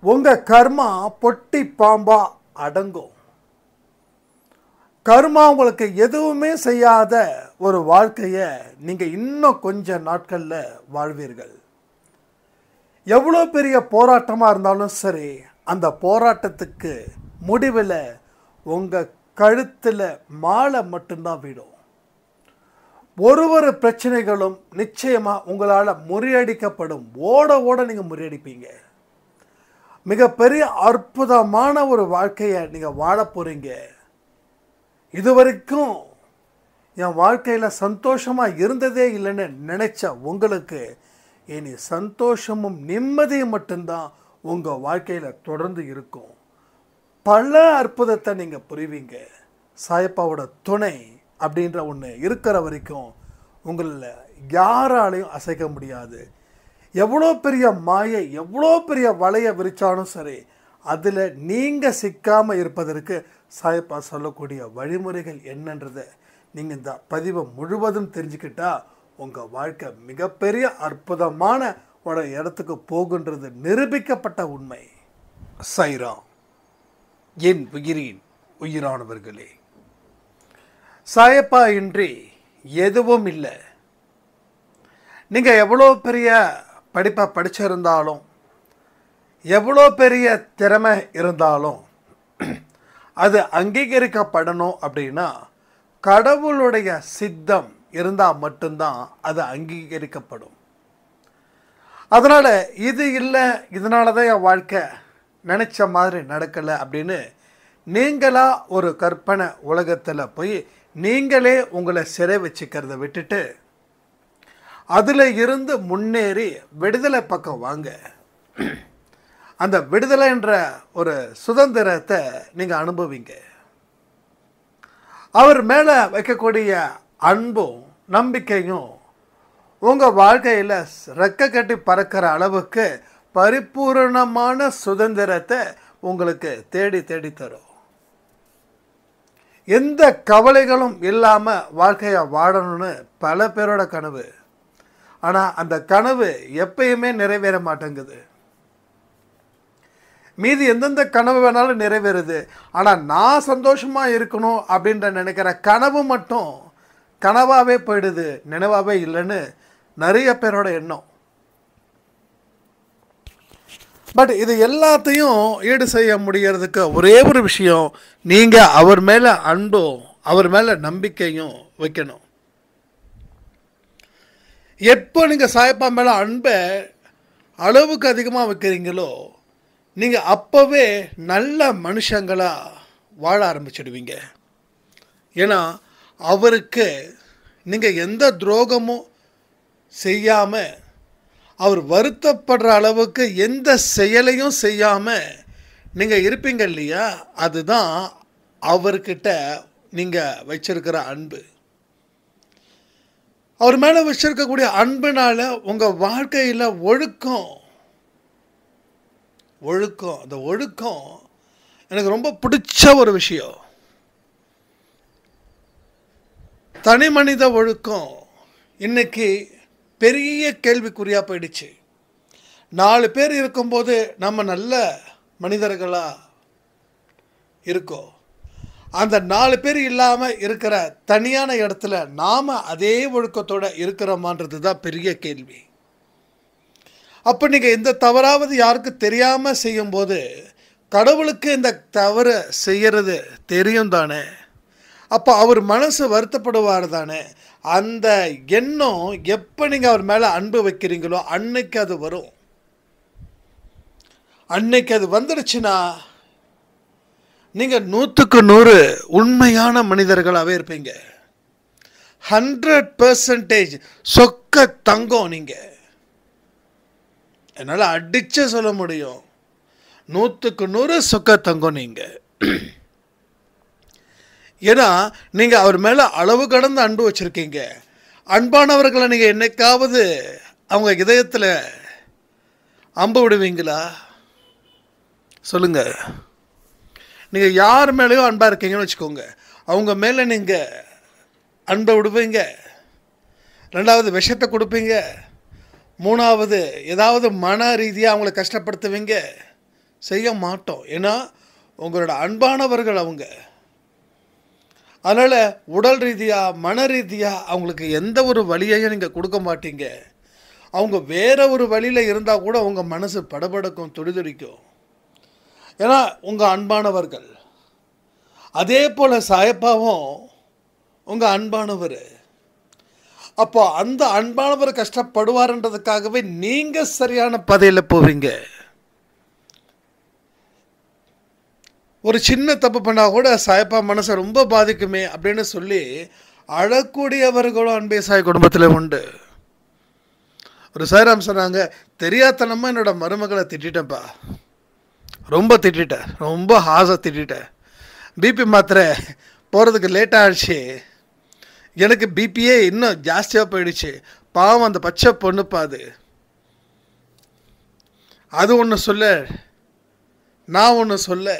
உங்கள் கர்மா பொட்டி பாம்பா அடங்கும். கர்மா உங்களுக்கு எதுவுமே செய்யாத ஒரு வாழ்க்கையை நீங்கள் இன்னும் கொஞ்ச நாட்களில் வாழ்வீர்கள். எவ்வளோ பெரிய போராட்டமாக இருந்தாலும் சரி, அந்த போராட்டத்துக்கு முடிவில் உங்கள் கழுத்தில் மாலை மட்டும்தான் விடும். ஒரு பிரச்சனைகளும் நிச்சயமாக உங்களால் முறியடிக்கப்படும். ஓட ஓட நீங்கள் முறியடிப்பீங்க. மிகப்பெரிய அற்புதமான ஒரு வாழ்க்கையை நீங்கள் வாழ போகிறீங்க. இதுவரைக்கும் என் வாழ்க்கையில் சந்தோஷமாக இருந்ததே இல்லைன்னு நினச்ச உங்களுக்கு இனி சந்தோஷமும் நிம்மதியும் மட்டும்தான் உங்கள் வாழ்க்கையில் தொடர்ந்து இருக்கும். பல அற்புதத்தை நீங்கள் புரிவீங்க. சாயப்பாவோட துணை அப்படின்ற ஒன்று இருக்கிற வரைக்கும் உங்களில் யாராலையும் அசைக்க முடியாது. எவ்வளோ பெரிய மாயை, எவ்வளோ பெரிய வலையை விரித்தாலும் சரி, அதில் நீங்கள் சிக்காமல் இருப்பதற்கு சாயப்பா சொல்லக்கூடிய வழிமுறைகள் என்னன்றதை நீங்கள் இந்த பதிவை முழுவதும் தெரிஞ்சுக்கிட்டா உங்கள் வாழ்க்கை மிகப்பெரிய அற்புதமான ஒரு இடத்துக்கு போகுன்றது நிரூபிக்கப்பட்ட உண்மை. சாய்ராம். என் உயிரின் உயிரானவர்களே, சாயப்பா இன்றி எதுவும் இல்லை. நீங்கள் எவ்வளோ பெரிய படிப்பை படிச்சிருந்தாலும், எவ்வளோ பெரிய திறமை இருந்தாலும், அது அங்கீகரிக்கப்படணும் அப்படின்னா கடவுளுடைய சித்தம் இருந்தால் மட்டும்தான் அது அங்கீகரிக்கப்படும். அதனால் இது இல்லை, இதனால தான் என் வாழ்க்கை நினச்ச மாதிரி நடக்கலை அப்படின்னு நீங்களாக ஒரு கற்பனை உலகத்தில் போய் நீங்களே உங்களை சிறை வச்சுக்கிறத விட்டுட்டு அதில் இருந்து முன்னேறி விடுதலை பக்கம் வாங்க. அந்த விடுதலைன்ற ஒரு சுதந்திரத்தை நீங்கள் அனுபவிங்க. அவர் மேலே வைக்கக்கூடிய அன்பும் நம்பிக்கையும் உங்கள் வாழ்க்கையில் ரெக்கை கட்டி பறக்கிற அளவுக்கு பரிபூரணமான சுதந்திரத்தை உங்களுக்கு தேடி தேடி தரும். எந்த கவலைகளும் இல்லாமல் வாழ்க்கையை வாழணும்னு பல பேரோட கனவு. ஆனால் அந்த கனவு எப்பயுமே நிறைவேற மாட்டேங்குது. மீதி எந்தெந்த கனவு வேணாலும் நிறைவேறுது. ஆனால் நான் சந்தோஷமாக இருக்கணும் அப்படின்ற நினைக்கிற கனவு மட்டும் கனவாகவே போயிடுது, நினைவாகவே இல்லைன்னு நிறைய பேரோட எண்ணம். பட் இது எல்லாத்தையும் ஈடு செய்ய முடியறதுக்கு ஒரே ஒரு விஷயம், நீங்கள் அவர் மேலே அன்பும் அவர் மேலே நம்பிக்கையும் வைக்கணும். எப்போ நீங்கள் சாயப்பா மேலே அன்பை அளவுக்கு அதிகமாக வைக்கிறீங்களோ நீங்கள் அப்போவே நல்ல மனுஷங்களாக வாழ ஆரம்பிச்சிடுவீங்க. ஏன்னா அவருக்கு நீங்கள் எந்த துரோகமும் செய்யாமல், அவர் வருத்தப்படுற அளவுக்கு எந்த செயலையும் செய்யாமல் நீங்கள் இருப்பீங்க இல்லையா, அதுதான் அவர்கிட்ட நீங்கள் வச்சிருக்கிற அன்பு. அவர் மேலே வச்சிருக்கக்கூடிய அன்புனால உங்கள் வாழ்க்கையில் ஒழுக்கம், அந்த ஒழுக்கம் எனக்கு ரொம்ப பிடிச்ச ஒரு விஷயம். தனி மனித ஒழுக்கம் இன்னைக்கு பெரிய கேள்விக்குறியாக போயிடுச்சு. 4 பேர் இருக்கும்போது நம்ம நல்ல மனிதர்களாக இருக்கோம். அந்த 4 பேர் இல்லாமல் இருக்கிற தனியான இடத்துல நாம் அதே ஒழுக்கத்தோடு இருக்கிறோமான்றது தான் பெரிய கேள்வி. அப்போ நீங்கள் இந்த தவறாவது யாருக்கு தெரியாமல் செய்யும்போது கடவுளுக்கு இந்த தவறு செய்கிறது தெரியும் தானே. அப்போ அவர் மனசு வருத்தப்படுவார் தானே. அந்த எண்ணம் எப்போ நீங்கள் அவர் மேலே அன்பு வைக்கிறீங்களோ அன்னைக்கு அது வரும். அன்னைக்கு அது வந்துடுச்சுன்னா நீங்கள் 100க்கு 100 உண்மையான மனிதர்களாகவே இருப்பீங்க. 100% சொக்க தங்கம். நீங்கள் என்னால் அடிச்சு சொல்ல முடியும், 100க்கு 100 சொக்க தங்கம் நீங்கள். ஏன்னா நீங்கள் அவர் மேலே அளவு கடந்த அன்பு வச்சுருக்கீங்க. அன்பானவர்களை நீங்கள் என்னைக்காவது அவங்க இதயத்தில் அம்பு விடுவீங்களா சொல்லுங்கள்? நீங்கள் யார் மேலேயோ அன்பாக இருக்கீங்கன்னு வச்சுக்கோங்க, அவங்க மேலே நீங்கள் அன்பை விடுவீங்க. 2வது விஷத்தை கொடுப்பீங்க. 3வது ஏதாவது மன ரீதியாக அவங்கள கஷ்டப்படுத்துவீங்க. செய்ய மாட்டோம். ஏன்னா உங்களோட அன்பானவர்கள் அவங்க. அதனால் உடல் ரீதியாக மன ரீதியாக அவங்களுக்கு எந்த ஒரு வழியையும் நீங்கள் கொடுக்க மாட்டீங்க. அவங்க வேறு ஒரு வழியில் இருந்தால் கூட உங்கள் மனசு படபடக்கும், துடிதுடிக்கும். ஏன்னா உங்கள் அன்பானவர்கள். அதே போல் சாயப்பாவும் உங்கள் அன்பானவர். அப்போ அந்த அன்பானவர் கஷ்டப்படுவார்ன்றதுக்காகவே நீங்கள் சரியான பாதையில் போவீங்க. ஒரு சின்ன தப்பு பண்ணால் கூட சாயப்பா மனசை ரொம்ப பாதிக்குமே அப்படின்னு சொல்லி அழக்கூடியவர்களும் அன்பே சாய் குடும்பத்தில் உண்டு. ஒரு சாய்ராம் சொன்னாங்க, தெரியாதனமாக என்னோட மருமகளை திட்டேன்ப்பா, ரொம்ப திட்டேன், ரொம்ப ஹாஸாக திட்டேன். பிபி மாத்திரை போகிறதுக்கு லேட்டாக ஆயிடுச்சு, எனக்கு பிபியே இன்னும் ஜாஸ்தியாக போயிடுச்சு. பாவம் அந்த பச்சை பொண்ணுப்பா, அது ஒன்று சொல்ல, நான் ஒன்று சொல்ல,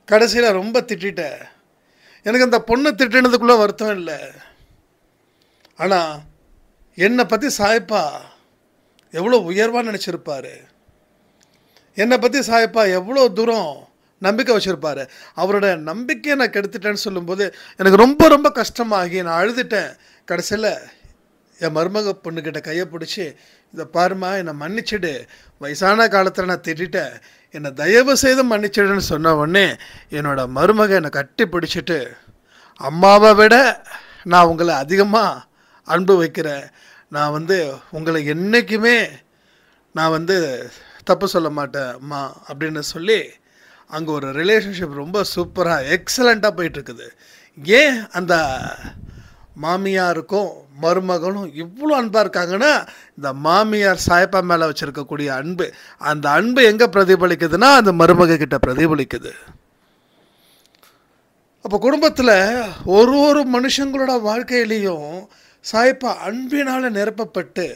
கடைசியில் ரொம்ப திட்டேன். எனக்கு அந்த பொண்ணு திட்டினதுக்குள்ளே வருத்தம் இல்லை. ஆனால் என்னை பற்றி சாயப்பா எவ்வளோ உயர்வாக நினச்சிருப்பார். என்னை பற்றி சாயப்பா எவ்வளோ தூரம் நம்பிக்கை வச்சுருப்பார். அவரோட நம்பிக்கையை நான் கெடுத்துட்டேன்னு சொல்லும்போது எனக்கு ரொம்ப ரொம்ப கஷ்டமாகி நான் அழுதுட்டேன். கடைசியில் என் மருமக பொண்ணுக்கிட்ட கையை பிடிச்சி, இதை பாருமா, என்னை மன்னிச்சிடு, வயசான காலத்தில் நான் திட்டேன், என்னை தயவு செய்து மன்னிச்சிடுன்னு சொன்ன உடனே என்னோடய மருமக என்னை கட்டி பிடிச்சிட்டு, அம்மாவை விட நான் உங்களை அதிகமாக அன்பு வைக்கிறேன், நான் உங்களை என்றைக்குமே நான் தப்பு சொல்ல மாட்டேன் அம்மா அப்படின்னு சொல்லி அங்கே ஒரு ரிலேஷன்ஷிப் ரொம்ப சூப்பராக எக்ஸலண்ட்டாக போயிட்டுருக்குது. ஏன் அந்த மாமியாருக்கும் மருமகளும் இவ்வளோ அன்பாக இருக்காங்கன்னா, இந்த மாமியார் சாயப்பா மேலே வச்சுருக்கக்கூடிய அன்பு, அந்த அன்பு எங்கே பிரதிபலிக்குதுன்னா அந்த மருமக கிட்ட பிரதிபலிக்குது. அப்போ குடும்பத்தில் ஒரு மனுஷங்களோட வாழ்க்கையிலையும் சாயப்பா அன்பினால் நிரப்பப்பட்டு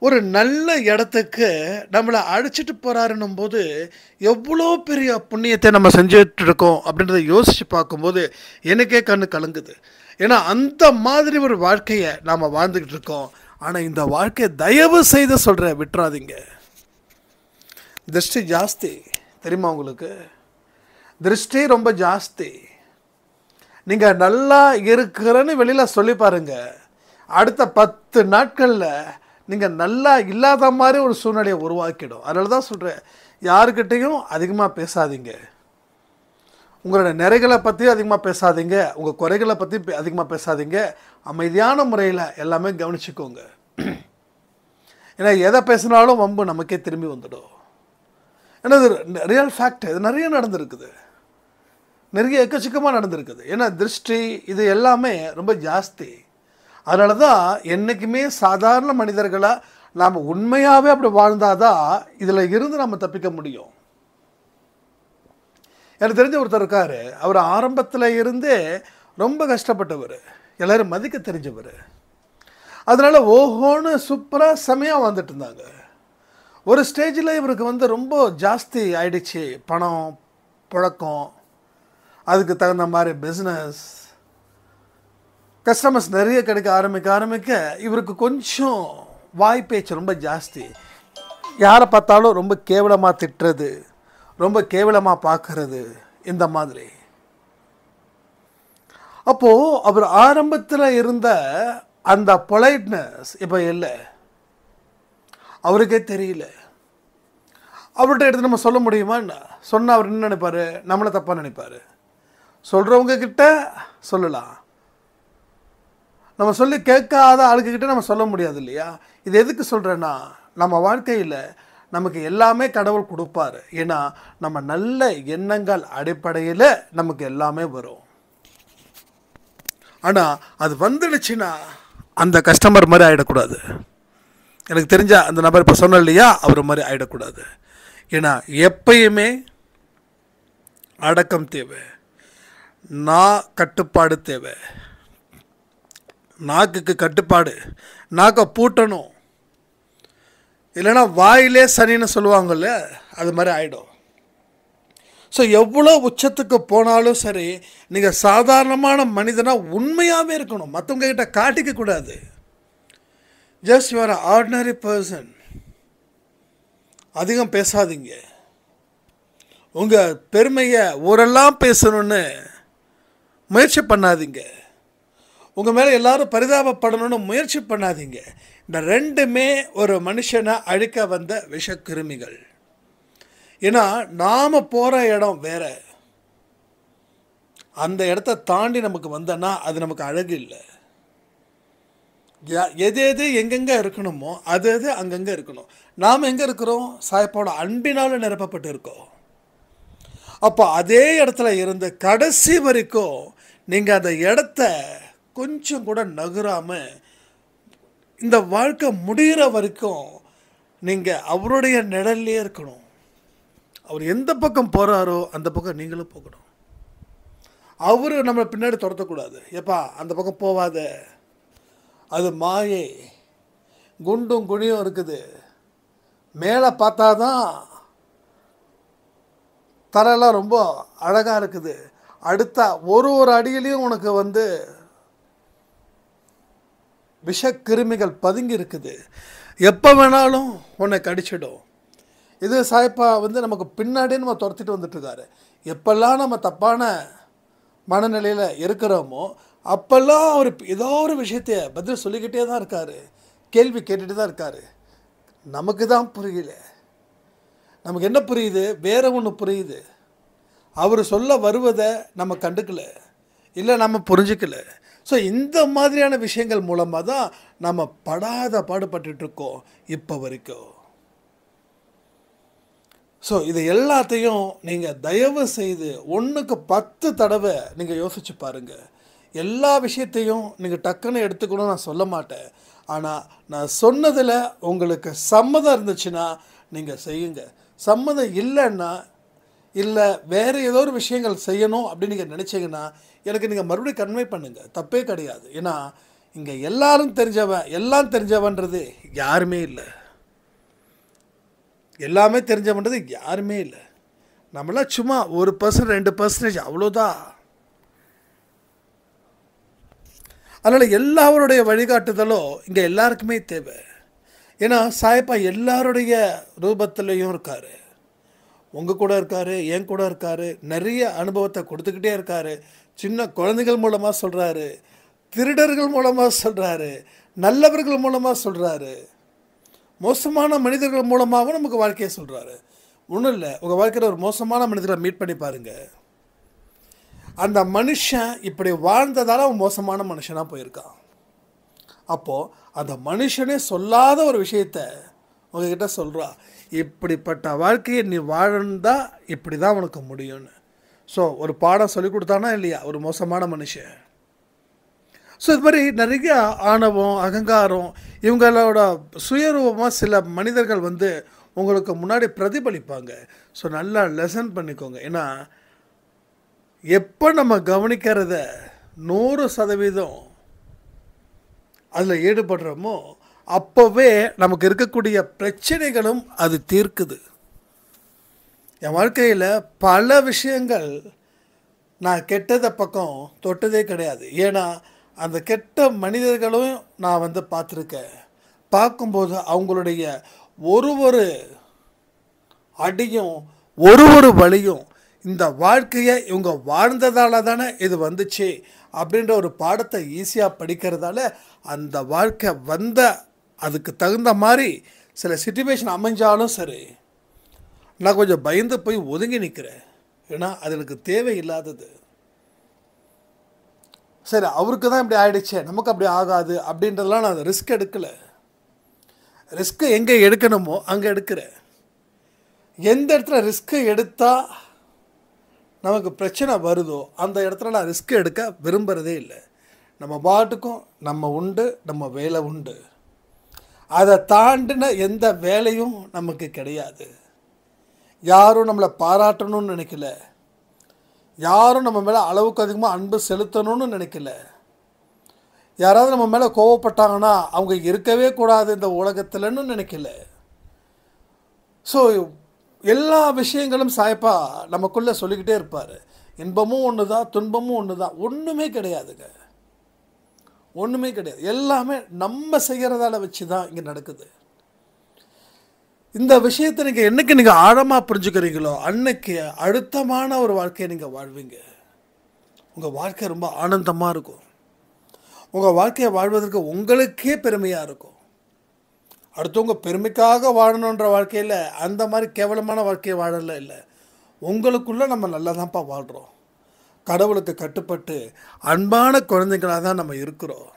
ஒரு நல்ல இடத்துக்கு நம்மளை அழைச்சிட்டு போகிறாருன்னும் போது எவ்வளோ பெரிய புண்ணியத்தை நம்ம செஞ்சுட்டு இருக்கோம் அப்படின்றத யோசித்து பார்க்கும்போது எனக்கே கண்ணு கலங்குது. ஏன்னா அந்த மாதிரி ஒரு வாழ்க்கையை நாம் வாழ்ந்துக்கிட்டு இருக்கோம். ஆனால் இந்த வாழ்க்கையை தயவு செய்து சொல்கிறேன், விட்டுறாதீங்க. திருஷ்டி ஜாஸ்தி தெரியுமா உங்களுக்கு? திருஷ்டி ரொம்ப ஜாஸ்தி. நீங்கள் நல்லா இருக்கிறன்னு வெளியில் சொல்லி பாருங்கள், அடுத்த 10 நாட்களில் நீங்கள் நல்லா இல்லாத மாதிரி ஒரு சூழ்நிலையை உருவாக்கிடும். அதனால தான் சொல்கிறேன், யாருக்கிட்டையும் அதிகமாக பேசாதீங்க. உங்களோட நிறைகளை பற்றி அதிகமாக பேசாதீங்க, உங்கள் குறைகளை பற்றி அதிகமாக பேசாதீங்க. அமைதியான முறையில் எல்லாமே கவனிச்சுக்கோங்க. ஏன்னா எதை பேசினாலும் வம்பு நமக்கே திரும்பி வந்துடும். ஏன்னா இது ரியல் ஃபேக்ட். இது நிறைய நடந்திருக்குது, நிறைய எக்கச்சக்கமாக நடந்திருக்குது. ஏன்னா திருஷ்டி இது எல்லாமே ரொம்ப ஜாஸ்தி. அதனால தான் என்றைக்குமே சாதாரண மனிதர்களாக நாம் உண்மையாகவே அப்படி வாழ்ந்தாதான் இதில் இருந்து நம்ம தப்பிக்க முடியும். எனக்கு தெரிஞ்ச ஒருத்தர் இருக்கார், அவர் ஆரம்பத்தில் இருந்தே ரொம்ப கஷ்டப்பட்டவர், எல்லோரும் மதிக்க தெரிஞ்சவர். அதனால் ஓஹோன்னு சூப்பராக செமையாக வந்துட்டு இருந்தாங்க. ஒரு ஸ்டேஜில் இவருக்கு ரொம்ப ஜாஸ்தி ஆயிடுச்சு, பணம், புழக்கம், அதுக்கு தகுந்த மாதிரி பிஸ்னஸ், கஸ்டமர்ஸ் நிறைய கிடைக்க ஆரம்பிக்க இவருக்கு கொஞ்சம் வாய்ப்பேச்சு ரொம்ப ஜாஸ்தி. யாரை பார்த்தாலும் ரொம்ப கேவலமாக திட்டுறது, ரொம்ப கேவலமாக பார்க்கறது, இந்த மாதிரி. அப்போது அவர் ஆரம்பத்தில் இருந்த அந்த பொலைட்னஸ் இப்போ இல்லை, அவருக்கே தெரியல. அவர்கிட்ட எடுத்து நம்ம சொல்ல முடியுமா? சொன்னால் அவர் என்ன நினைப்பார்? நம்மளை தப்பாக நினைப்பார். சொல்கிறவங்க கிட்ட சொல்லலாம், நம்ம சொல்லி கேட்காத ஆளுக்கிட்ட நம்ம சொல்ல முடியாது இல்லையா? இது எதுக்கு சொல்கிறேன்னா, நம்ம வாழ்க்கையில் நமக்கு எல்லாமே கடவுள் கொடுப்பார். ஏன்னா நம்ம நல்ல எண்ணங்கள் அடிப்படையில் நமக்கு எல்லாமே வரும். ஆனால் அது வந்துடுச்சுன்னா அந்த கஸ்டமர் மாதிரி ஆகிடக்கூடாது. எனக்கு தெரிஞ்ச அந்த நபர் இப்போ சொன்ன இல்லையா, அவர் மாதிரி ஆகிடக்கூடாது. ஏன்னா எப்பயுமே அடக்கம் தேவை, கட்டுப்பாடு தேவை. நாக்குக்கு கட்டுப்பாடு, நாக்கை பூட்டணும், இல்லைன்னா வாயிலே சனின்னு சொல்லுவாங்கள்ல, அது மாதிரி ஆகிடும். ஸோ எவ்வளோ உச்சத்துக்கு போனாலும் சரி, நீங்கள் சாதாரணமான மனிதனாக உண்மையாகவே இருக்கணும், மற்றவங்க கிட்ட காட்டிக்கக்கூடாது. Just you are ordinary person. அதிகம் பேசாதீங்க. உங்கள் பெருமையை ஊரெல்லாம் பேசணுன்னு முயற்சி பண்ணாதீங்க. உங்கள் மேலே எல்லாரும் பரிதாபப்படணும்னு முயற்சி பண்ணாதீங்க. இந்த ரெண்டுமே ஒரு மனுஷனை அழிக்க வந்த விஷக்கிருமிகள். ஏன்னா நாம் போகிற இடம் வேற. அந்த இடத்த தாண்டி நமக்கு வந்தோன்னா அது நமக்கு அழகு இல்லை. எது எது எங்கெங்கே இருக்கணுமோ அது அது அங்கங்கே இருக்கணும். நாம் எங்கே இருக்கிறோம்? சாயப்பாவோட அன்பினால் நிரப்பப்பட்டு இருக்கோம். அப்போ அதே இடத்துல இருந்து கடைசி வரைக்கும் நீங்கள் அந்த இடத்த கொஞ்சம் கூட நகராமல் இந்த வாழ்க்கை முடிகிற வரைக்கும் நீங்கள் அவருடைய நிழல்லே இருக்கணும். அவர் எந்த பக்கம் போகிறாரோ அந்த பக்கம் நீங்களும் போகணும். அவர் நம்மளை பின்னாடி துரத்தக்கூடாது. எப்பா அந்த பக்கம் போவாத, அது மாயை, குண்டும் குழியும் இருக்குது, மேலே பார்த்தா தான் தரையெல்லாம் ரொம்ப அழகாக இருக்குது, அடுத்த ஒரு அடியிலையும் உனக்கு விஷக்கிருமிகள் பதுங்கி இருக்குது, எப்போ வேணாலும் உன்னை கடிச்சிடும். இது சாயப்பா நமக்கு பின்னாடியே நம்ம துரத்திட்டு வந்துட்டுருக்காரு. எப்பெல்லாம் நம்ம தப்பான மனநிலையில் இருக்கிறோமோ அப்போல்லாம் அவர் ஏதோ ஒரு விஷயத்தைய பதில் சொல்லிக்கிட்டே தான் இருக்கார், கேள்வி கேட்டுகிட்டு தான் இருக்கார். நமக்கு தான் புரியல. நமக்கு என்ன புரியுது? வேற ஒன்று புரியுது. அவர் சொல்ல வருவதை நம்ம கண்டுக்கல, இல்லை நம்ம புரிஞ்சிக்கல. ஸோ இந்த மாதிரியான விஷயங்கள் மூலமாக தான் நம்ம படாத பாடுபட்டுருக்கோம் இப்போ வரைக்கும். ஸோ இது எல்லாத்தையும் நீங்கள் தயவு செய்து 1க்கு 10 தடவை நீங்கள் யோசிச்சு பாருங்கள். எல்லா விஷயத்தையும் நீங்கள் டக்குன்னு எடுத்துக்கணும்னு நான் சொல்ல மாட்டேன். ஆனால் நான் சொன்னதில் உங்களுக்கு சம்மதம் இருந்துச்சுன்னா நீங்கள் செய்யுங்க. சம்மதம் இல்லைன்னா, இல்லை வேறு ஏதோ ஒரு விஷயங்கள் செய்யணும் அப்படின்னு நீங்கள் நினச்சிங்கன்னா எனக்கு நீங்கள் மறுபடியும் கன்வே பண்ணுங்கள், தப்பே கிடையாது. ஏன்னா இங்கே எல்லாம் தெரிஞ்சவன்றது யாருமே இல்லை. எல்லாமே தெரிஞ்சவன்றது யாருமே இல்லை. நம்மளாம் சும்மா 1% 2% அவ்வளோதான். அதனால் எல்லாருடைய வழிகாட்டுதலும் இங்கே எல்லாருக்குமே தேவை. ஏன்னா சாயப்பா எல்லாருடைய ரூபத்திலையும் இருக்கார். உங்கள் கூட இருக்கார், என் கூட இருக்கார், நிறைய அனுபவத்தை கொடுத்துக்கிட்டே இருக்கார். சின்ன குழந்தைகள் மூலமாக சொல்கிறாரு, திருடர்கள் மூலமாக சொல்கிறாரு, நல்லவர்கள் மூலமாக சொல்கிறாரு, மோசமான மனிதர்கள் மூலமாகவும் நமக்கு வாழ்க்கையை சொல்கிறாரு. ஒன்றும் இல்லை, உங்கள் வாழ்க்கையில் ஒரு மோசமான மனிதரை மீட் பண்ணி பாருங்கள். அந்த மனுஷன் இப்படி வாழ்ந்ததால் அவன் மோசமான மனுஷனாக போயிருக்கான். அப்போது அந்த மனுஷனே சொல்லாத ஒரு விஷயத்த உங்ககிட்ட சொல்கிறா, இப்படிப்பட்ட வாழ்க்கையை நீ வாழ்ந்தா இப்படி தான் உனக்கு முடியும்னு. ஸோ ஒரு பாடம் சொல்லி கொடுத்தானா இல்லையா ஒரு மோசமான மனுஷன். ஸோ இது மாதிரி நிறைய ஆணவம், அகங்காரம், இவங்களோட சுயரூபமாக சில மனிதர்கள் உங்களுக்கு முன்னாடி பிரதிபலிப்பாங்க. ஸோ நல்லா லெசன் பண்ணிக்கோங்க. ஏன்னா எப்போ நம்ம கவனிக்கிறத 100% அதில் ஈடுபடுறோமோ அப்போவே நமக்கு இருக்கக்கூடிய பிரச்சனைகளும் அது தீர்க்குது. என் வாழ்க்கையில் பல விஷயங்கள் நான் கெட்டதை பக்கம் தொட்டதே கிடையாது. ஏன்னா அந்த கெட்ட மனிதர்களும் நான் பார்த்துருக்கேன். பார்க்கும்போது அவங்களுடைய ஒரு அடியும் ஒரு வழியும் இந்த வாழ்க்கையை இவங்க வாழ்ந்ததால தானே இது வந்துச்சு அப்படின்ற ஒரு பாடத்தை ஈஸியாக படிக்கிறதால அந்த வாழ்க்கை அதுக்கு தகுந்த மாதிரி சில சிச்சுவேஷன் அமைஞ்சாலும் சரி நான் கொஞ்சம் பயந்து போய் ஒதுங்கி நிற்கிறேன். ஏன்னா அது எனக்கு தேவையில்லாதது. சரி, அவருக்கு தான் இப்படி ஆகிடுச்சே, நமக்கு அப்படி ஆகாது அப்படின்றதெல்லாம் நான் ரிஸ்க் எடுக்கலை. ரிஸ்க்கு எங்கே எடுக்கணுமோ அங்கே எடுக்கிறேன். எந்த இடத்துல ரிஸ்க்கு எடுத்தால் நமக்கு பிரச்சனை வருதோ அந்த இடத்துல நான் ரிஸ்க் எடுக்க விரும்புகிறதே இல்லை. நம்ம பாட்டுக்கும் நம்ம உண்டு, நம்ம வேலை உண்டு. அதை தாண்டின எந்த வேலையும் நமக்கு கிடையாது. யாரும் நம்மளை பாராட்டணும்னு நினைக்கல, யாரும் நம்ம மேலே அளவுக்கு அதிகமாக அன்பு செலுத்தணும்னு நினைக்கல. யாராவது நம்ம மேலே கோவப்பட்டாங்கன்னா அவங்க இருக்கவே கூடாது இந்த உலகத்தில்னு நினைக்கல. ஸோ எல்லா விஷயங்களும் சாயப்பா நமக்குள்ளே சொல்லிக்கிட்டே இருப்பார். இன்பமும் ஒன்று தான், துன்பமும் ஒன்று தான். ஒன்றுமே கிடையாதுங்க, ஒன்றுமே கிடையாது. எல்லாமே நம்ம செய்கிறதால வச்சு தான் இங்கே நடக்குது. இந்த விஷயத்தை நீங்கள் என்னைக்கு நீங்கள் ஆழமாக புரிஞ்சுக்கிறீங்களோ அன்னைக்கு அழுத்தமான ஒரு வாழ்க்கையை நீங்கள் வாழ்வீங்க. உங்கள் வாழ்க்கை ரொம்ப ஆனந்தமாக இருக்கும். உங்கள் வாழ்க்கையை வாழ்வதற்கு உங்களுக்கே பெருமையாக இருக்கும். அடுத்தவங்க பெருமைக்காக வாழணுன்ற வாழ்க்கையில் அந்த மாதிரி கேவலமான வாழ்க்கையை வாழல இல்லை. உங்களுக்குள்ளே நம்ம நல்லா தான்ப்பா வாழ்கிறோம். கடவுளுக்கு கட்டுப்பட்டு அன்பான குழந்தைங்களாக தான் நம்ம இருக்கிறோம்.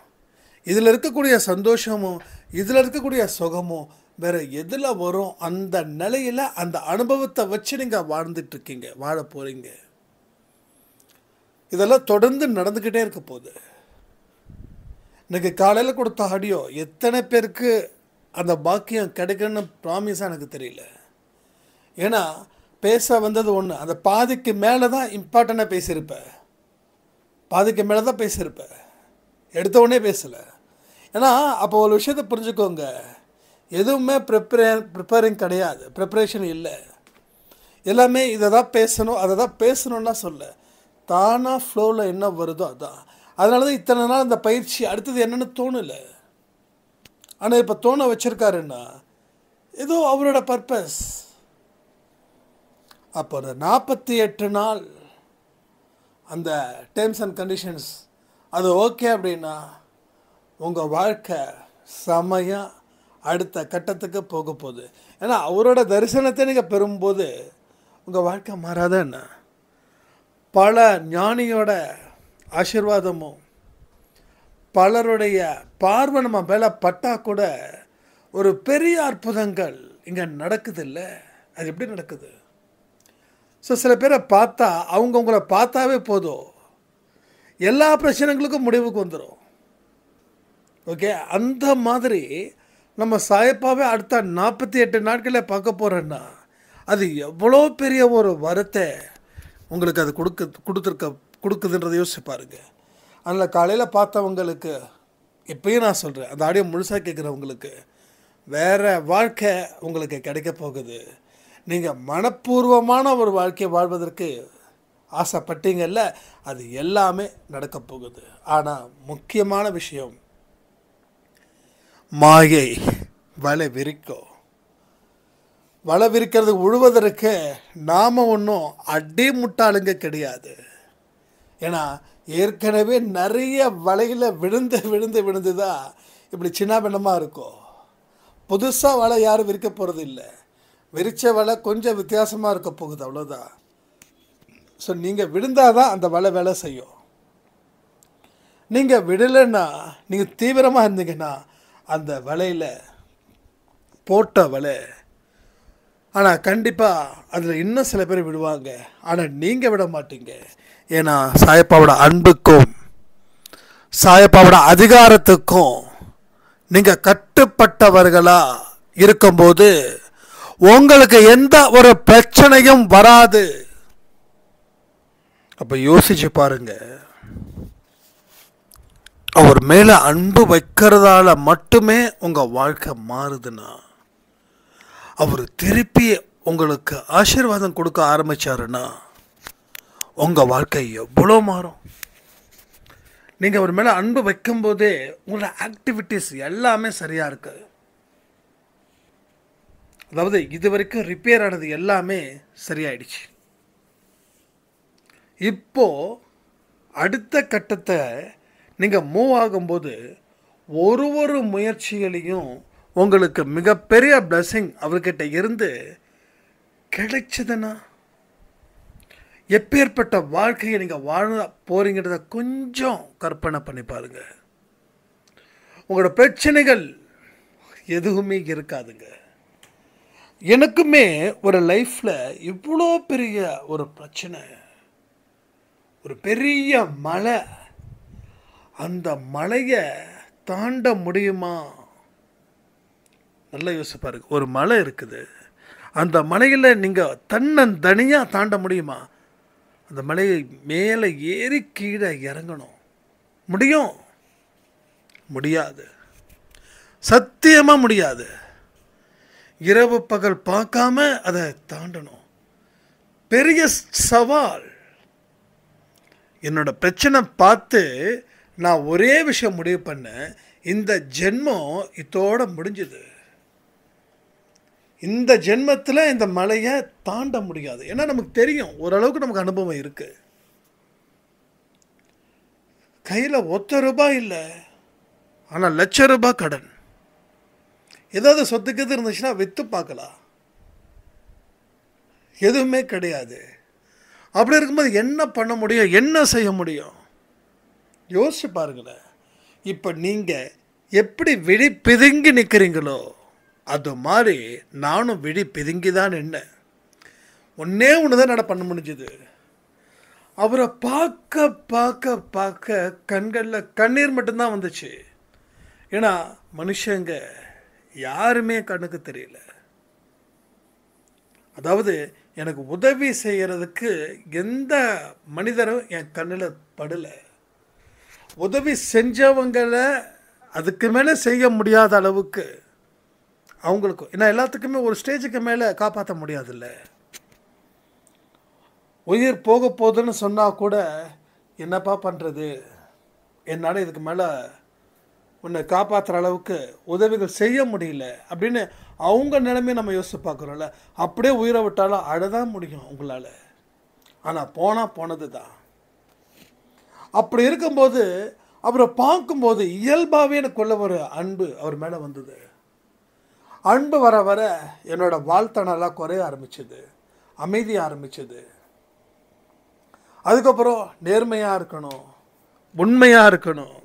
இதில் இருக்கக்கூடிய சந்தோஷமும் இதில் இருக்கக்கூடிய சுகமும் வேறு எதில் வரும்? அந்த நிலையில் அந்த அனுபவத்தை வச்சு நீங்கள் வாழ்ந்துட்டுருக்கீங்க, வாழ போகிறீங்க. இதெல்லாம் தொடர்ந்து நடந்துக்கிட்டே இருக்க போகுது. இன்றைக்கி காலையில் கொடுத்த ஆடியோ எத்தனை பேருக்கு அந்த பாக்கியம் கிடைக்குன்னு ப்ராமிஸாக எனக்கு தெரியல. ஏன்னா பேச வந்தது ஒன்று, அந்த பாதிக்கு மேலே தான் இம்பார்ட்டண்ட்டாக பேசியிருப்பேன். பாதிக்கு மேலே தான் பேசியிருப்பேன், எடுத்த உடனே பேசலை. ஏன்னா அப்போ ஒரு விஷயத்தை புரிஞ்சுக்கோங்க, எதுவுமே ப்ரிப்பேரிங் கிடையாது, ப்ரிப்பரேஷன் இல்லை. எல்லாமே இதை தான் பேசணும், அதை தான் பேசணுன்னா சொல்ல தானாக ஃப்ளோவில் என்ன வருதோ அதான். அதனால தான் இத்தனை நாள் அந்த பயிற்சி அடுத்தது என்னென்னு தோணலை. ஆனால் இப்போ தோண வச்சுருக்காருன்னா ஏதோ அவரோட பர்பஸ். அப்போ அந்த 48 நாள் அந்த டேர்ம்ஸ் அண்ட் கண்டிஷன்ஸ் அது ஓகே அப்படின்னா உங்கள் வாழ்க்கை செமையாக அடுத்த கட்டத்துக்கு போக போகுது. ஏன்னா அவரோட தரிசனத்தை நீங்கள் பெறும்போது உங்கள் வாழ்க்கை மாறாத என்ன? பல ஞானியோட ஆசீர்வாதமும் பலருடைய பார்வை நம்ம மேலே பட்டா கூட ஒரு பெரிய அற்புதங்கள் இங்கே நடக்குது இல்லை? அது எப்படி நடக்குது? ஸோ சில பேரை பார்த்தா அவங்கள பார்த்தாவே போதும், எல்லா பிரச்சனைகளுக்கும் முடிவுக்கு வந்துடும். ஓகே, அந்த மாதிரி நம்ம சாயப்பாவே அடுத்த 48 நாட்களில் பார்க்க போகிறோன்னா அது எவ்வளோ பெரிய ஒரு வரத்தை உங்களுக்கு அது கொடுக்குதுன்றதை யோசிச்சு பாருங்க. அதில் காலையில் பார்த்தவங்களுக்கு இப்பயும் நான் சொல்கிறேன், அந்த ஆடியோ முழுசாக கேட்குறவங்களுக்கு வேறு வாழ்க்கை உங்களுக்கு கிடைக்க போகுது. நீங்கள் மனப்பூர்வமான ஒரு வாழ்க்கையை வாழ்வதற்கு ஆசைப்பட்டீங்கல்ல, அது எல்லாமே நடக்க போகுது. ஆனால் முக்கியமான விஷயம், மாயை வலை விரிக்கும். வலை விரிக்கிறது உழுவதற்கு நாம் ஒன்றும் அடி முட்டாளுங்க கிடையாது. ஏன்னா ஏற்கனவே நிறைய வலையில் விழுந்து விழுந்து விழுந்து தான் இப்படி சின்ன பின்னமாக இருக்கும். புதுசாக வலை யாரும் விரிக்க போகிறது இல்லை. விரித்த வலை கொஞ்சம் வித்தியாசமாக இருக்க போகுது, அவ்வளோதான். ஸோ நீங்கள் விழுந்தால் தான் அந்த வலை வேலை செய்யும். நீங்கள் விடலைன்னா, நீங்கள் தீவிரமாக இருந்தீங்கன்னா அந்த வலையில் போட்ட வலை. ஆனால் கண்டிப்பாக அதில் இன்னும் சில பேர் விடுவாங்க, ஆனால் நீங்கள் விட மாட்டீங்க. ஏன்னா சாயப்பாவோட அன்புக்கும் சாயப்பாவோட அதிகாரத்துக்கும் நீங்கள் கட்டுப்பட்டவர்களாக இருக்கும்போது உங்களுக்கு எந்த ஒரு பிரச்சனையும் வராது. அப்போ யோசிச்சு பாருங்க, அவர் மேலே அன்பு வைக்கிறதால மட்டுமே உங்கள் வாழ்க்கை மாறுதுன்னா, அவர் திருப்பி உங்களுக்கு ஆசீர்வாதம் கொடுக்க ஆரம்பித்தாருன்னா உங்கள் வாழ்க்கை எவ்வளோ மாறும். நீங்கள் அவர் மேலே அன்பு வைக்கும்போதே உங்களோட ஆக்டிவிட்டீஸ் எல்லாமே சரியாக இருக்கு. அதாவது இது வரைக்கும் ரிப்பேர் ஆனது எல்லாமே சரியாயிடுச்சு. இப்போது அடுத்த கட்டத்தை நீங்கள் மூவ் ஆகும்போது ஒரு முயற்சிகளையும் உங்களுக்கு மிகப்பெரிய பிளஸிங் அவர்கிட்ட இருந்து கிடைச்சதுன்னா எப்பேற்பட்ட வாழ்க்கையை நீங்கள் வாழ போகிறீங்கிறத கொஞ்சம் கற்பனை பண்ணி பாருங்கள். உங்களோட பிரச்சனைகள் எதுவுமே இருக்காதுங்க. எனக்குமே ஒரு லைஃப்பில் இவ்வளோ பெரிய ஒரு பிரச்சனை, ஒரு பெரிய மலை, அந்த மலையை தாண்ட முடியுமா? நல்லா யோசிச்சு பாருங்க. ஒரு மலை இருக்குது, அந்த மலையில் நீங்கள் தன்னந்தனியாக தாண்ட முடியுமா? அந்த மலையை மேலே ஏறி கீழே இறங்கணும். முடியும்? முடியாது, சத்தியமாக முடியாது. இரவு பகல் பார்க்காம அதை தாண்டணும். பெரிய சவால். என்னோட பிரச்சனை பார்த்து நான் ஒரே விஷயம் முடிவு பண்ணேன், இந்த ஜென்மம் இதோட முடிஞ்சுது. இந்த ஜென்மத்தில் இந்த மலையை தாண்ட முடியாது. ஏன்னா நமக்கு தெரியும், ஓரளவுக்கு நமக்கு அனுபவம் இருக்குது. கையில் ₹1 இல்லை, ஆனால் ₹1,00,000 கடன். ஏதாவது சொத்துக்கு இருந்துச்சுன்னா விற்று பார்க்கலாம், எதுவுமே கிடையாது. அப்படி இருக்கும்போது என்ன பண்ண முடியும், என்ன செய்ய முடியும்? யோசிச்சு பாருங்களேன். இப்போ நீங்கள் எப்படி விழி பிதுங்கி நிற்கிறீங்களோ அது மாதிரி நானும் விழி பிதுங்கி தான் நின்னேன். ஒன்றே ஒன்று தான் என்னால் பண்ண முடிஞ்சுது. அவரை பார்க்க பார்க்க பார்க்க கண்களில் கண்ணீர் மட்டும்தான் வந்துச்சு. ஏன்னா மனுஷங்க யாருமே கண்ணுக்கு தெரியல. அதாவது எனக்கு உதவி செய்கிறதுக்கு எந்த மனிதரும் என் கண்ணில் படலை. உதவி செஞ்சவங்களை அதுக்கு மேலே செய்ய முடியாத அளவுக்கு அவங்களுக்கும், ஏன்னா எல்லாத்துக்குமே ஒரு ஸ்டேஜுக்கு மேலே காப்பாற்ற முடியாதுல்ல. உயிர் போக போகுதுன்னு சொன்னால் கூட என்னப்பா பண்ணுறது, என்னால் இதுக்கு மேலே உன்னை காப்பாற்றுற அளவுக்கு உதவிகள் செய்ய முடியல அப்படின்னு அவங்க நிலைமையை நம்ம யோசிச்சு பார்க்குறோம்ல. அப்படியே உயிரை விட்டாலும் அழதான் முடியும் உங்களால். ஆனால் போனால் போனது தான். அப்படி இருக்கும்போது அவரை பார்க்கும்போது இயல்பாகவே எனக்குள்ள ஒரு அன்பு அவர் மேலே வந்தது. அன்பு வர வர என்னோட வாழ்த்தனெல்லாம் குறைய ஆரம்பிச்சது, அமைதியாக ஆரம்பிச்சது. அதுக்கப்புறம் நேர்மையாக இருக்கணும், உண்மையாக இருக்கணும்,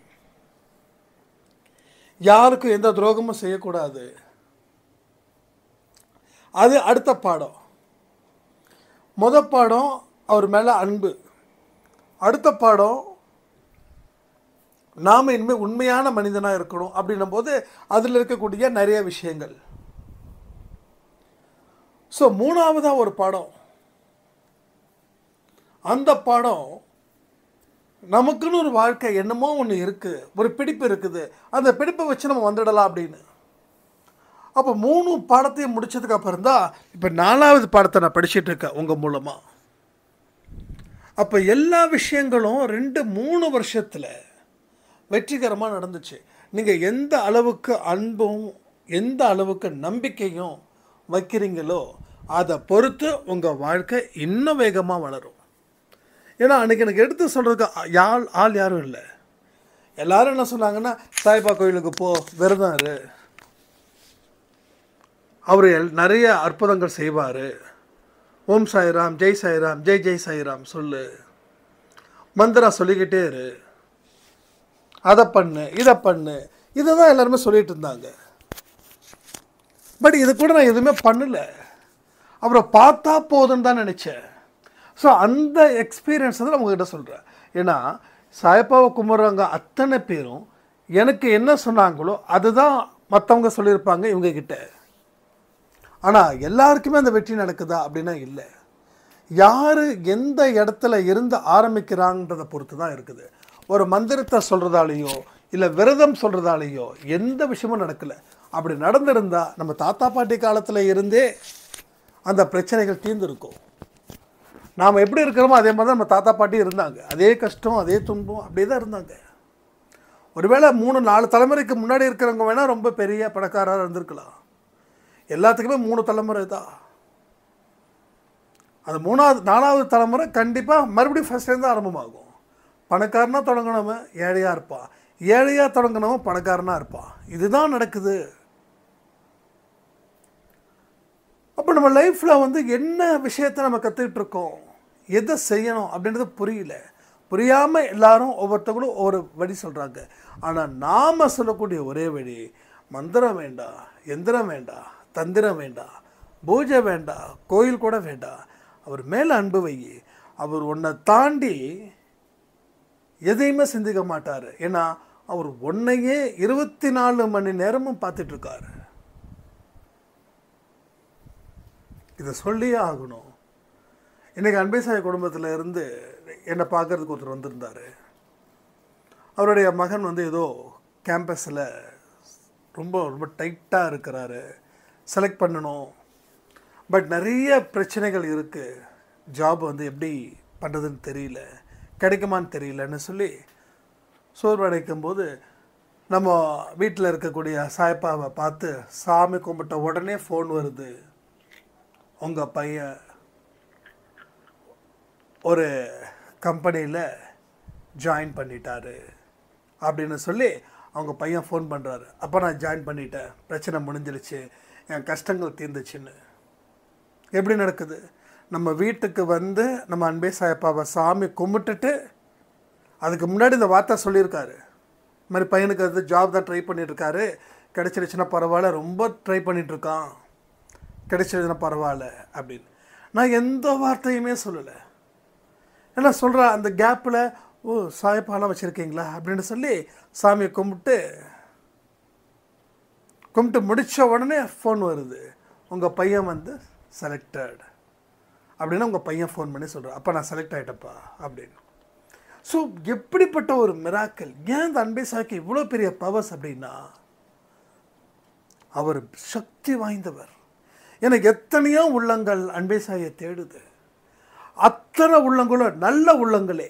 யாருக்கும் எந்த துரோகமும் செய்யக்கூடாது. அது அடுத்த பாடம். பாடம் அவர் மேலே அன்பு. அடுத்த பாடம் நாம் இனிமேல் உண்மையான மனிதனாக இருக்கணும். அப்படின்னும் போது அதில் இருக்கக்கூடிய நிறைய விஷயங்கள். ஸோ மூணாவதாக ஒரு பாடம். அந்த பாடம் நமக்குன்னு ஒரு வாழ்க்கை என்னமோ ஒன்று இருக்குது, ஒரு பிடிப்பு இருக்குது, அந்த பிடிப்பை வச்சு நம்ம வந்துடலாம் அப்படின்னு. அப்போ 3 பாடத்தையும் முடிச்சதுக்கு அப்புறம் தான் இப்போ 4வது பாடத்தை நான் படிச்சுட்டு இருக்கேன் உங்கள் மூலமாக. அப்போ எல்லா விஷயங்களும் 2-3 வருஷத்தில் வெற்றிகரமாக நடந்துச்சு. நீங்கள் எந்த அளவுக்கு அன்பும் எந்த அளவுக்கு நம்பிக்கையும் வைக்கிறீங்களோ அதை பொறுத்து உங்கள் வாழ்க்கை இன்னும் வேகமாக வளரும். ஏன்னா அன்றைக்கி எனக்கு எடுத்து சொல்கிறதுக்கு ஆள் யாரும் இல்லை. எல்லோரும் என்ன சொன்னாங்கன்னா, சாய்பா கோயிலுக்கு போ, விரதம் இரு, அவர் நிறைய அற்புதங்கள் செய்வார், ஓம் சாய்ராம், ஜெய் சாய்ராம், ஜெய் ஜெய் சாய்ராம் சொல்லு, மந்திரா சொல்லிக்கிட்டே இரு, அதை பண்ணு, இதை பண்ணு, இதை தான் எல்லாருமே சொல்லிகிட்டு இருந்தாங்க. பட் இது கூட நான் எதுவுமே பண்ணலை. அப்புறம் பார்த்தா போதுன்னு தான் நினச்சேன். ஸோ அந்த எக்ஸ்பீரியன்ஸ் வந்து நான் உங்ககிட்ட சொல்கிறேன். ஏன்னா சாய்பாவை கும்பிட்றவங்க அத்தனை பேரும் எனக்கு என்ன சொன்னாங்களோ அதுதான் மற்றவங்க சொல்லியிருப்பாங்க இவங்கக்கிட்ட. ஆனால் எல்லாருக்குமே அந்த வெற்றி நடக்குதா அப்படின்னா இல்லை. யார் எந்த இடத்துல இருந்து ஆரம்பிக்கிறாங்கன்றதை பொறுத்து தான் இருக்குது. ஒரு மந்திரத்தை சொல்கிறதாலேயோ இல்லை விரதம் சொல்கிறதாலேயோ எந்த விஷயமும் நடக்கலை. அப்படி நடந்திருந்தால் நம்ம தாத்தா பாட்டி காலத்தில் இருந்தே அந்த பிரச்சனைகள் தீர்ந்துருக்கும். நாம் எப்படி இருக்கிறோமோ அதே மாதிரி தான் நம்ம தாத்தா பாட்டி இருந்தாங்க. அதே கஷ்டம், அதே துன்பம், அப்படியே தான் இருந்தாங்க. ஒருவேளை 3-4 தலைமுறைக்கு முன்னாடி இருக்கிறவங்க வேணால் ரொம்ப பெரிய பணக்காரராக இருந்திருக்கலாம். எல்லாத்துக்குமே 3 தலைமுறை தான். அது 4வது தலைமுறை கண்டிப்பாக மறுபடியும் ஃபஸ்ட்லேருந்து ஆரம்பமாகும். பணக்காரனாக தொடங்கினவன் ஏழையாக இருப்பான், ஏழையாக தொடங்கினவன் பணக்காரனாக இருப்பான். இதுதான் நடக்குது. அப்போ நம்ம லைஃப்பில் வந்து என்ன விஷயத்தை நம்ம கற்றுக்கிட்டு இருக்கோம், எதை செய்யணும் அப்படின்றது புரியல. புரியாமல் எல்லாரும் ஒவ்வொருத்தங்களும் ஒவ்வொரு வழி சொல்கிறாங்க. ஆனால் நாம் சொல்லக்கூடிய ஒரே வழி, மந்திரம் வேண்டாம், எந்திரம் வேண்டாம், தந்திரம் வேண்டாம், பூஜை வேண்டாம், கோயில் கூட வேண்டாம், அவர் மேலே அன்பு வை. அவர் உன்னை தாண்டி எதையுமே சிந்திக்க மாட்டார். ஏன்னா அவர் உன்னையே 24 மணி நேரமும் பார்த்துட்ருக்காரு. இதை சொல்லியே ஆகணும். இன்றைக்கி அன்பை சாய் குடும்பத்தில் இருந்து என்னை பார்க்குறதுக்கு ஒருத்தர் வந்திருந்தார். அவருடைய மகன் வந்து ஏதோ கேம்பஸில் ரொம்ப ரொம்ப டைட்டாக இருக்கிறாரு, செலக்ட் பண்ணணும். பட் நிறைய பிரச்சனைகள் இருக்குது, ஜாப் வந்து எப்படி பண்ணுறதுன்னு தெரியல, கிடைக்குமான்னு தெரியலன்னு சொல்லி சோர்வடைக்கும் போது நம்ம வீட்டில் இருக்கக்கூடிய சாய்ப்பாவை பார்த்து சாமி கும்பிட்ட உடனே ஃபோன் வருது. உங்கள் பையன் ஒரு கம்பெனியில் ஜாயின் பண்ணிட்டாரு அப்படின்னு சொல்லி அவங்க பையன் ஃபோன் பண்ணுறாரு. அப்போ நான் ஜாயின் பண்ணிட்டேன், பிரச்சனை முடிஞ்சிருச்சு, என் கஷ்டங்கள் தீர்ந்துச்சுன்னு. எப்படி நடக்குது? நம்ம வீட்டுக்கு வந்து நம்ம அன்பே சாயப்பாவை சாமி கும்பிட்டுட்டு அதுக்கு முன்னாடி இந்த வார்த்தை சொல்லியிருக்காரு. இது மாதிரி பையனுக்கு அது ஜாப் தான் ட்ரை பண்ணிட்டுருக்காரு, கிடைச்சிருச்சுன்னா பரவாயில்ல, ரொம்ப ட்ரை பண்ணிகிட்ருக்கான், கிடைச்சிருச்சுன்னா பரவாயில்ல அப்படின்னு. நான் எந்த வார்த்தையுமே சொல்லலை. என்ன சொல்கிறேன், அந்த கேப்பில் ஓ சாயப்பாலாம் வச்சுருக்கீங்களா அப்படின்னு சொல்லி சாமியை கும்பிட்டு முடித்த உடனே ஃபோன் வருது, உங்கள் பையன் வந்து செலக்டட் அப்படின்னா உங்கள் பையன் ஃபோன் பண்ணி சொல்கிறார், அப்போ நான் செலக்ட் ஆகிட்டப்பா அப்படின்னு. ஸோ எப்படிப்பட்ட ஒரு மிராக்கல்! ஏன் இந்த அன்பே சாய்க்கு இவ்வளோ பெரிய பவர்ஸ் அப்படின்னா, அவர் சக்தி வாய்ந்தவர். எனக்கு எத்தனையோ உள்ளங்கள் அன்பே சாயை தேடுது, அத்தனை உள்ளங்களும் நல்ல உள்ளங்களே.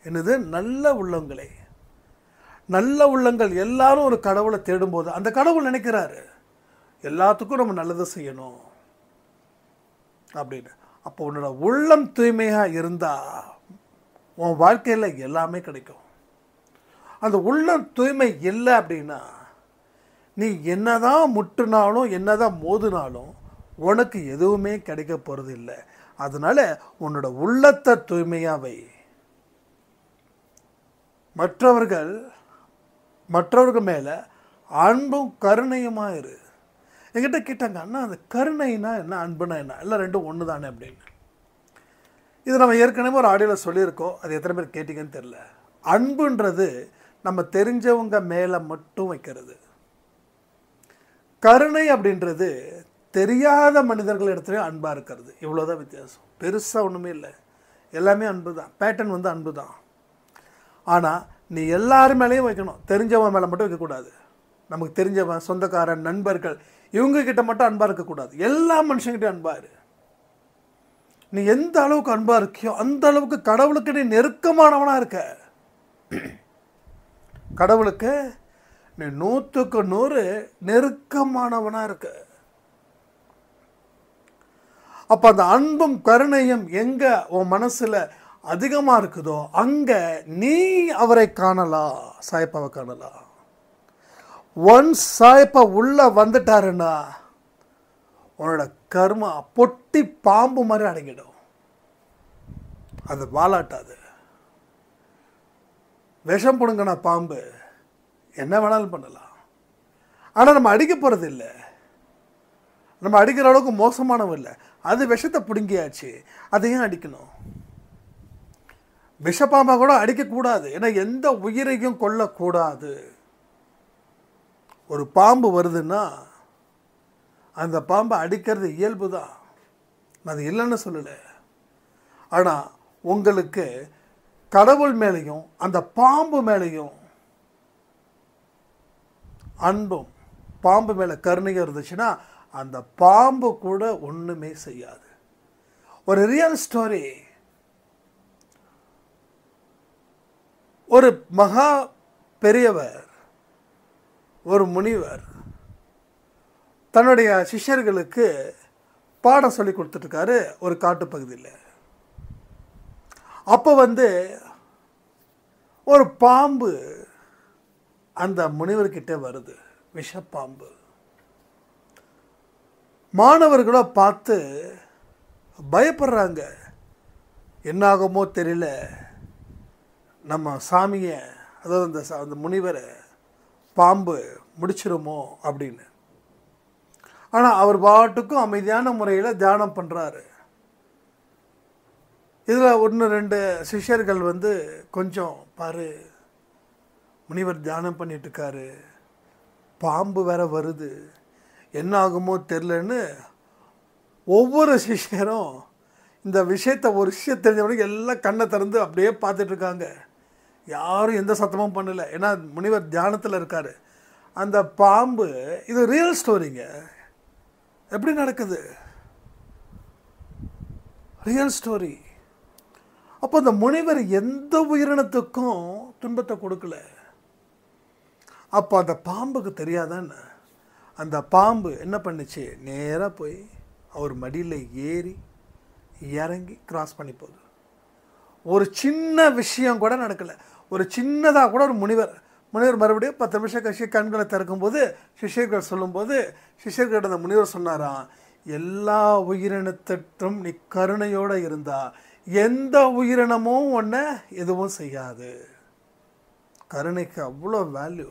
என்னது? நல்ல உள்ளங்களே. நல்ல உள்ளங்கள் எல்லாரும் ஒரு கடவுளை தேடும்போது அந்த கடவுள் நினைக்கிறாரு எல்லாத்துக்கும் நம்ம நல்லது செய்யணும் அப்படின்னு. அப்போ உன்னோட உள்ளம் தூய்மையாக இருந்தால் உன் வாழ்க்கையில் எல்லாமே கிடைக்கும். அந்த உள்ளம் தூய்மை இல்லை அப்படின்னா நீ என்னதான் முட்டுனாலும் என்னதான் மோதினாலும் உனக்கு எதுவுமே கிடைக்க போகிறது இல்லை. அதனால உன்னோட உள்ளத்தை தூய்மையாக வை. மற்றவர்கள் மேலே அன்பும் கருணையுமாக இரு. என்கிட்ட கேட்டாங்க, அண்ணா அந்த கருணைனா என்ன, அன்புனா என்ன, எல்லாம் ரெண்டும் ஒன்று தானே அப்படின்னு. இது நம்ம ஏற்கனவே ஒரு ஆடியோவில் சொல்லியிருக்கோம், அது எத்தனை பேர் கேட்டிங்கன்னு தெரில. அன்புன்றது நம்ம தெரிஞ்சவங்க மேலே மட்டும் வைக்கிறது. கருணை அப்படின்றது தெரியாத மனிதர்கள் இடத்துலையும் அன்பாக இருக்கிறது. இவ்வளோதான் வித்தியாசம், பெருசாக ஒன்றுமே இல்லை, எல்லாமே அன்பு தான். பேட்டர்ன் வந்து அன்பு தான். ஆனால் நீ எல்லாரும் மேலேயும் வைக்கணும், தெரிஞ்சவன் மேலே மட்டும் வைக்கக்கூடாது. நமக்கு தெரிஞ்சவன், சொந்தக்காரன், நண்பர்கள், இவங்கக்கிட்ட மட்டும் அன்பாக இருக்கக்கூடாது. எல்லா மனுஷங்கிட்டையும் அன்பாக இரு. நீ எந்த அளவுக்கு அன்பாக இருக்கியோ அந்த அளவுக்கு கடவுளுக்கு நீ நெருக்கமானவனாக இருக்க. கடவுளுக்கு நீ 100க்கு 100 நெருக்கமானவனாக இருக்க. அப்போ அந்த அன்பும் கருணையும் எங்கே உன் மனசில் அதிகமாக இருக்குதோ அங்கே நீ அவரை காணலாம், சாயப்பாவை காணலாம். ஒன்ஸ் சாயப்பா உள்ளே வந்துட்டாருன்னா உன்னோட கர்மா பொட்டி பாம்பு மாதிரி அடங்கிடும். அது வாலாட்டாது. விஷம் பிடுங்கின பாம்பு என்ன வேணாலும் பண்ணலாம். ஆனால் நம்ம அடிக்க போகிறது இல்லை, நம்ம அடிக்கிற அளவுக்கு மோசமானவன் இல்லை. அது விஷத்தை பிடுங்கியாச்சு, அதையும் அடிக்கணும். விஷப்பாம்பாக கூட அடிக்கக்கூடாது, ஏன்னா எந்த உயிரையும் கொல்லக்கூடாது. ஒரு பாம்பு வருதுன்னா அந்த பாம்பை அடிக்கிறது இயல்பு தான், அது இல்லைன்னு சொல்லலை. ஆனால் உங்களுக்கு கடவுள் மேலேயும் அந்த பாம்பு மேலேயும் அன்பும் பாம்பு மேலே கருணையும் இருந்துச்சுன்னா அந்த பாம்பு கூட ஒன்றுமே செய்யாது. ஒரு ரியல் ஸ்டோரி. ஒரு மகா பெரியவர், ஒரு முனிவர் தன்னுடைய சிஷ்யர்களுக்கு பாடம் சொல்லி கொடுத்துட்ருக்காரு ஒரு காட்டுப்பகுதியில். அப்போ ஒரு பாம்பு அந்த முனிவர்கிட்ட வருது, விஷப்பாம்பு. மாணவர்களோ பார்த்து பயப்படுறாங்க, என்னாகுமோ தெரியல, நம்ம சாமியை, அதாவது அந்த முனிவரை பாம்பு முடிச்சிருமோ அப்படின்னு. ஆனால் அவர் பாட்டுக்கும் அமைதியான முறையில் தியானம் பண்ணுறாரு. இதில் 1-2 சிஷ்யர்கள் கொஞ்சம் பாரு, முனிவர் தியானம் பண்ணிட்டுருக்காரு, பாம்பு வேற வருது, என்ன ஆகுமோ தெரிலன்னு ஒவ்வொரு சிஷ்யரும் இந்த விஷயத்தை, ஒரு விஷயம் தெரிஞ்சவனுக்கு எல்லாம் கண்ணை திறந்து அப்படியே பார்த்துட்ருக்காங்க. யாரும் எந்த சத்தமும் பண்ணலை, ஏன்னா முனிவர் தியானத்தில் இருக்கார். அந்த பாம்பு, இது ரியல் ஸ்டோரிங்க, எப்படி நடக்குது, ரியல் ஸ்டோரி. அப்போ அந்த முனிவர் எந்த உயிரினத்துக்கும் துன்பத்தை கொடுக்கல. அப்போ அந்த பாம்புக்கு தெரியாதான்னு அந்த பாம்பு என்ன பண்ணுச்சு, நேராக போய் அவர் மடியில் ஏறி இறங்கி கிராஸ் பண்ணி போகுது. ஒரு சின்ன விஷயம் கூட நடக்கலை. ஒரு சின்னதாக கூட ஒரு முனிவர் மறுபடியும் 10 நிமிஷம் கழிச்சு கண்களை திறக்கும்போது சிஷ்யர்கள் சொல்லும்போது சிஷ்யர்கிட்ட அந்த முனிவர் சொன்னாராம், எல்லா உயிரினத்திட்டும் நீ கருணையோடு இருந்தா எந்த உயிரினமும் ஒன்றை எதுவும் செய்யாது. கருணைக்கு அவ்வளோ வேல்யூ,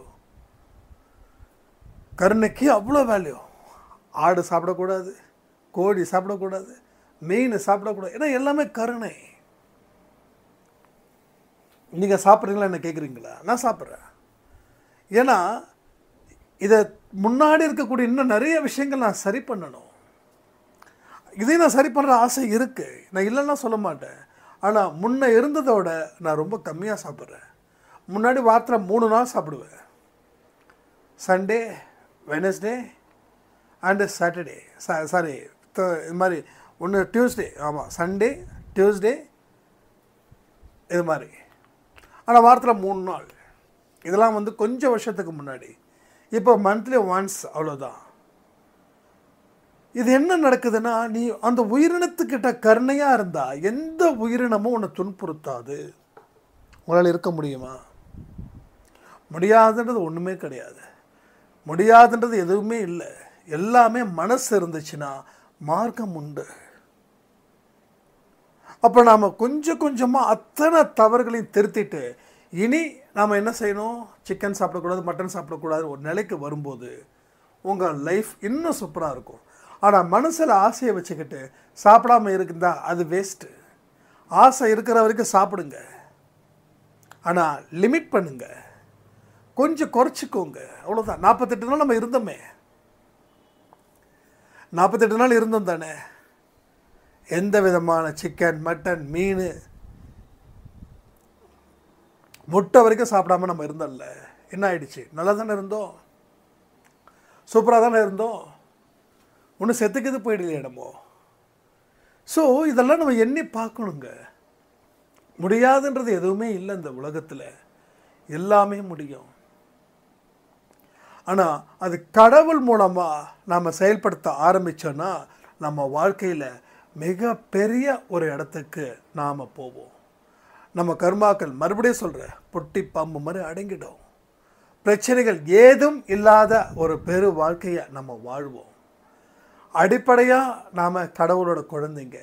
கருணைக்கு அவ்வளோ வேல்யூ. ஆடு சாப்பிடக்கூடாது, கோழி சாப்பிடக்கூடாது, மீன் சாப்பிடக்கூடாது, ஏன்னா எல்லாமே கருணை. நீங்கள் சாப்பிட்றீங்களா என்ன கேட்குறீங்களா? நான் சாப்பிட்றேன். ஏன்னா இதை முன்னாடி இருக்கக்கூடிய இன்னும் நிறைய விஷயங்கள் நான் சரி பண்ணணும். இதையும் நான் சரி பண்ணுற ஆசை இருக்குது, நான் இல்லைன்னா சொல்ல மாட்டேன். ஆனால் முன்ன இருந்ததோட நான் ரொம்ப கம்மியாக சாப்பிட்றேன். முன்னாடி வாரத்தில் 3 நாள் சாப்பிடுவேன். Sunday, Wednesday and Saturday, sorry இது மாதிரி ஒன்று டியூஸ்டே, ஆமாம் சண்டே டியூஸ்டே இது மாதிரி. ஆனால் வாரத்தில் 3 நாள். இதெல்லாம் வந்து கொஞ்சம் வருஷத்துக்கு முன்னாடி. இப்போ மந்த்லி ஒன்ஸ், அவ்வளோதான். இது என்ன நடக்குதுன்னா, நீ அந்த உயிரினத்துக்கிட்ட கருணையாக இருந்தால் எந்த உயிரினமும் உன்னை துன்புறுத்தாது. உங்களால் இருக்க முடியுமா? முடியாதுன்றது ஒன்றுமே கிடையாது. முடியாதுன்றது எதுவுமே இல்லை. எல்லாமே மனசு இருந்துச்சுன்னா மார்க்கம் உண்டு. அப்போ நாம் கொஞ்சம் கொஞ்சமாக அத்தனை தவறுகளையும் திருத்திட்டு இனி நாம் என்ன செய்யணும்? சிக்கன் சாப்பிடக்கூடாது, மட்டன் சாப்பிடக்கூடாது ஒரு நிலைக்கு வரும்போது உங்கள் லைஃப் இன்னும் சூப்பராக இருக்கும். ஆனால் மனசில் ஆசையை வச்சுக்கிட்டு சாப்பிடாம இருக்குதா, அது வேஸ்ட்டு. ஆசை இருக்கிற வரைக்கும் சாப்பிடுங்க, ஆனால் லிமிட் பண்ணுங்க, கொஞ்சம் குறைச்சிக்கோங்க, அவ்வளோதான். 48 நாள் நம்ம இருந்தோமே, 48 நாள் இருந்தோம் தானே. எந்த விதமான சிக்கன், மட்டன், மீன், முட்டை வரைக்கும் சாப்பிடாம நம்ம இருந்தோம்ல. என்ன ஆயிடுச்சு? நல்லா தானே இருந்தோம், சூப்பராக தானே இருந்தோம். ஒன்றும் செத்துக்குது போயிடலையே நம்ம. ஸோ இதெல்லாம் நம்ம எண்ணி பார்க்கணுங்க. முடியாதுன்றது எதுவுமே இல்லை இந்த உலகத்தில், எல்லாமே முடியும். ஆனால் அது கடவுள் மூலமாக நாம் செயல்படுத்த ஆரம்பித்தோன்னா நம்ம வாழ்க்கையில் மிகப்பெரிய ஒரு இடத்துக்கு நாம் போவோம். நம்ம கர்மாக்கள், மறுபடியும் சொல்கிறேன், பொட்டி பாம்பு மாதிரி அடங்கிடும். பிரச்சனைகள் ஏதும் இல்லாத ஒரு பெரு வாழ்க்கையை நம்ம வாழ்வோம். அடிப்படையாக நாம் கடவுளோட குழந்தைங்க.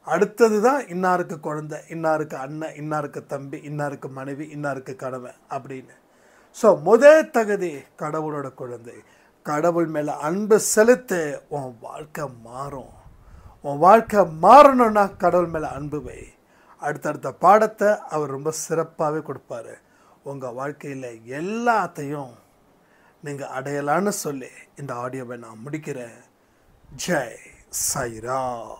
அடுத்தது தான் இன்னாருக்கு குழந்தை, இன்னாருக்கு அண்ணன், இன்னாருக்கு தம்பி, இன்னாருக்கு மனைவி, இன்னாருக்கு கணவன் அப்படின்னு. ஸோ முதல் தகுதி கடவுளோட குழந்தை. கடவுள் மேலே அன்பு செலுத்த உன் வாழ்க்கை மாறும். உன் வாழ்க்கை மாறணும்னா கடவுள் மேலே அன்பு வை. அடுத்தடுத்த பாடத்தை அவர் ரொம்ப சிறப்பாகவே கொடுப்பாரு. உங்கள் வாழ்க்கையில் எல்லாத்தையும் நீங்கள் அடையலான்னு சொல்லி இந்த ஆடியோவை நான் முடிக்கிறேன். ஜெய் சாய்ராம்.